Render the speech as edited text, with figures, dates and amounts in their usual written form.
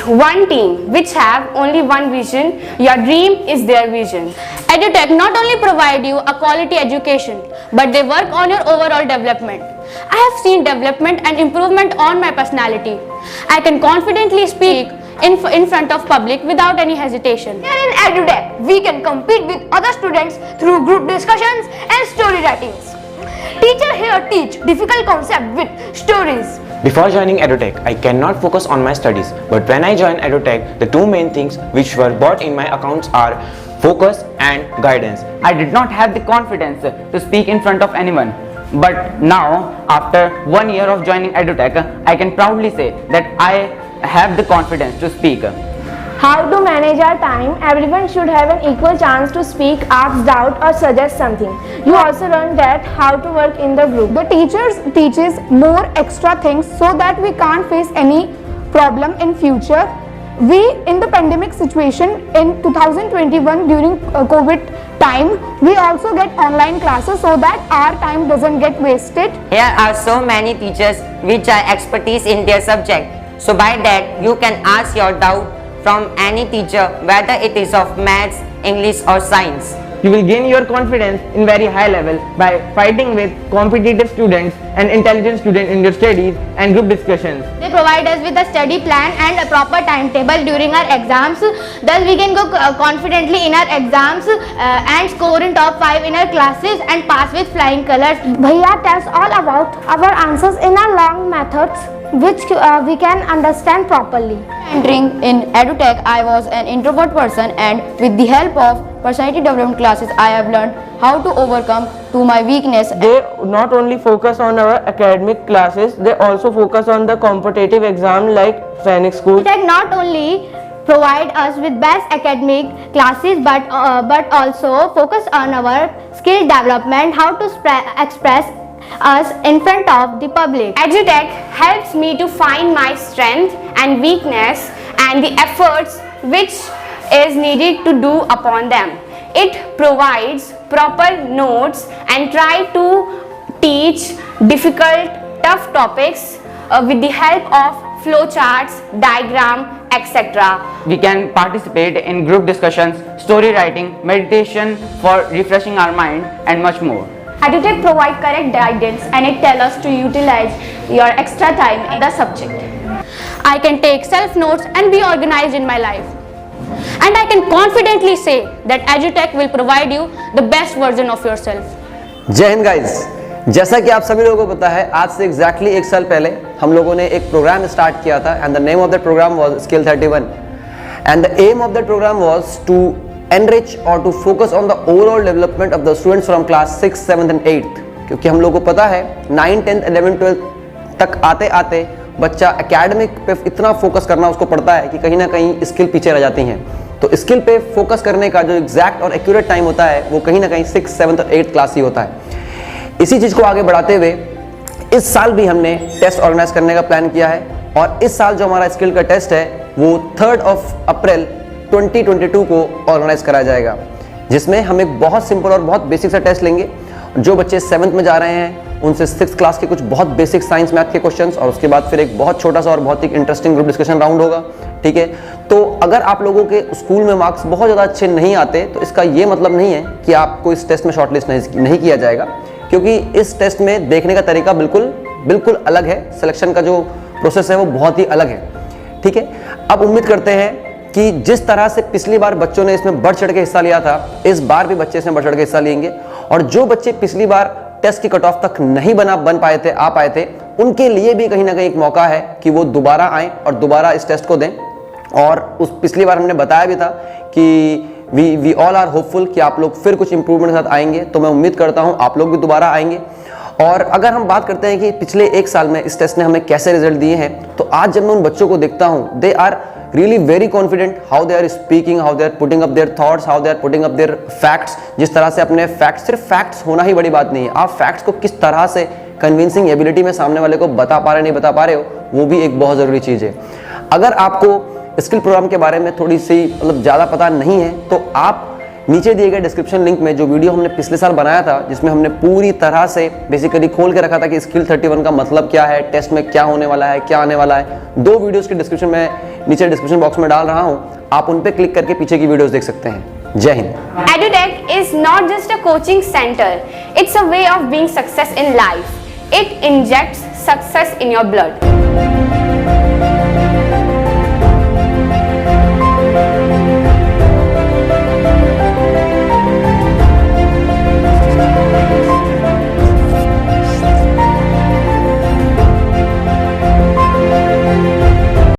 one team which have only one vision. Your dream is their vision. EduTech not only provide you a quality education, but they work on your overall development. I have seen development and improvement on my personality. I can confidently speak in front of public without any hesitation. Here in EduTech, we can compete with other students through group discussions and story writings. Teachers here teach difficult concepts with stories. Before joining EduTech, I cannot focus on my studies, but when I joined EduTech, the two main things which were brought in my accounts are focus and guidance. I did not have the confidence to speak in front of anyone, but now after 1 year of joining EduTech, I can proudly say that I have the confidence to speak. How to manage our time? Everyone should have an equal chance to speak, ask doubt or suggest something. You also learn that how to work in the group. The teachers teaches more extra things so that we can't face any problem in future. We in the pandemic situation in 2021 during COVID time, we also get online classes so that our time doesn't get wasted. Here are so many teachers which are expertise in their subject. So by that you can ask your doubt from any teacher, whether it is of maths, English or science. You will gain your confidence in very high level by fighting with competitive students and intelligent students in your studies and group discussions. They provide us with a study plan and a proper timetable during our exams. Thus we can go confidently in our exams and score in top 5 in our classes and pass with flying colors. Bhaiya tells all about our answers in our long methods which we can understand properly. Entering in EduTech, I was an introvert person, and with the help of personality development classes, I have learned how to overcome to my weakness. They not only focus on our academic classes, they also focus on the competitive exam like Sainik School. EduTech not only provide us with best academic classes but also focus on our skill development, how to express us in front of the public. EduTech helps me to find my strength and weakness and the efforts which is needed to do upon them. It provides proper notes and try to teach difficult, tough topics with the help of flowcharts, diagram, etc. We can participate in group discussions, story writing, meditation for refreshing our mind and much more. EduTech provide correct guidance and it tells us to utilize your extra time in the subject. I can take self notes and be organized in my life. And I can confidently say that EduTech will provide you the best version of yourself. जय Hind guys, जैसा कि आप सभी लोगों को पता है, आज से एग्जैक्टली 1 साल पहले हम लोगों ने एक प्रोग्राम स्टार्ट किया था and the name of that program was skill 31 and the aim of that program was to enrich or to focus on the overall development of the students from class 6, 7th and 8th. क्योंकि हम लोगों को पता है 9, 10th, 11, 12 तक आते आते बच्चा एकेडमिक पे इतना फोकस करना उसको पड़ता है कि कहीं ना कहीं स्किल पीछे रह जाती हैं. तो स्किल पे फोकस करने का जो एग्जैक्ट और एक्यूरेट टाइम होता है वो कहीं ना कहीं 6, 7th और 8th क्लास ही होता है. इसी चीज़ को आगे बढ़ाते हुए इस साल भी हमने टेस्ट ऑर्गेनाइज करने का प्लान किया है और इस साल जो हमारा स्किल का टेस्ट है वो 3rd अप्रैल 2022 को ऑर्गेनाइज कराया जाएगा, जिसमें हम एक बहुत सिंपल और बहुत बेसिक सा टेस्ट लेंगे. जो बच्चे 7th में जा रहे हैं उनसे 6th क्लास के कुछ बहुत बेसिक साइंस मैथ के क्वेश्चंस और उसके बाद फिर एक बहुत छोटा सा और बहुत ही इंटरेस्टिंग ग्रुप डिस्कशन राउंड होगा. ठीक है, तो अगर आप लोगों के स्कूल में मार्क्स बहुत ज़्यादा अच्छे नहीं आते तो इसका ये मतलब नहीं है कि आपको इस टेस्ट में शॉर्टलिस्ट नहीं किया जाएगा, क्योंकि इस टेस्ट में देखने का तरीका बिल्कुल अलग है. सिलेक्शन का जो प्रोसेस है वो बहुत ही अलग है. ठीक है, अब उम्मीद करते हैं कि जिस तरह से पिछली बार बच्चों ने इसमें बढ़ चढ़ के हिस्सा लिया था, इस बार भी बच्चे इसमें बढ़ चढ़ के हिस्सा लेंगे और जो बच्चे पिछली बार टेस्ट की कट ऑफ तक नहीं बन पाए थे, आ पाए थे, उनके लिए भी कहीं ना कहीं एक मौका है कि वो दोबारा आएँ और दोबारा इस टेस्ट को दें. और उस पिछली बार हमने बताया भी था कि वी ऑल आर होपफुल कि आप लोग फिर कुछ इंप्रूवमेंट के साथ आएंगे, तो मैं उम्मीद करता हूँ आप लोग भी दोबारा आएंगे. और अगर हम बात करते हैं कि पिछले 1 साल में इस टेस्ट ने हमें कैसे रिजल्ट दिए हैं, तो आज जब मैं उन बच्चों को देखता हूँ, they are really very confident how they are speaking, how they are putting up their thoughts, how they are putting up their facts. जिस तरह से अपने facts, सिर्फ facts होना ही बड़ी बात नहीं है, आप facts को किस तरह से convincing ability में सामने वाले को बता पा रहे नहीं बता पा रहे हो, वो भी एक बहुत ज़रूरी चीज़ है. अगर आपको स्किल प्रोग्राम के बारे में थोड़ी सी मतलब ज़्यादा पता नहीं है तो आप नीचे दिए गए डिस्क्रिप्शन लिंक में जो वीडियो हमने पिछले साल बनाया था, जिसमें हमने पूरी तरह से बेसिकली खोल के रखा था कि स्किल 31 का मतलब क्या है, टेस्ट में क्या होने वाला है, क्या आने वाला है, 2 वीडियोस के डिस्क्रिप्शन में नीचे डिस्क्रिप्शन बॉक्स में डाल रहा हूँ, आप उन पे क्लिक करके पीछे की वीडियोस देख सकते हैं। जय Hind. EduTech is not just a coaching center, it's a way of being success in life. It injects success in your blood.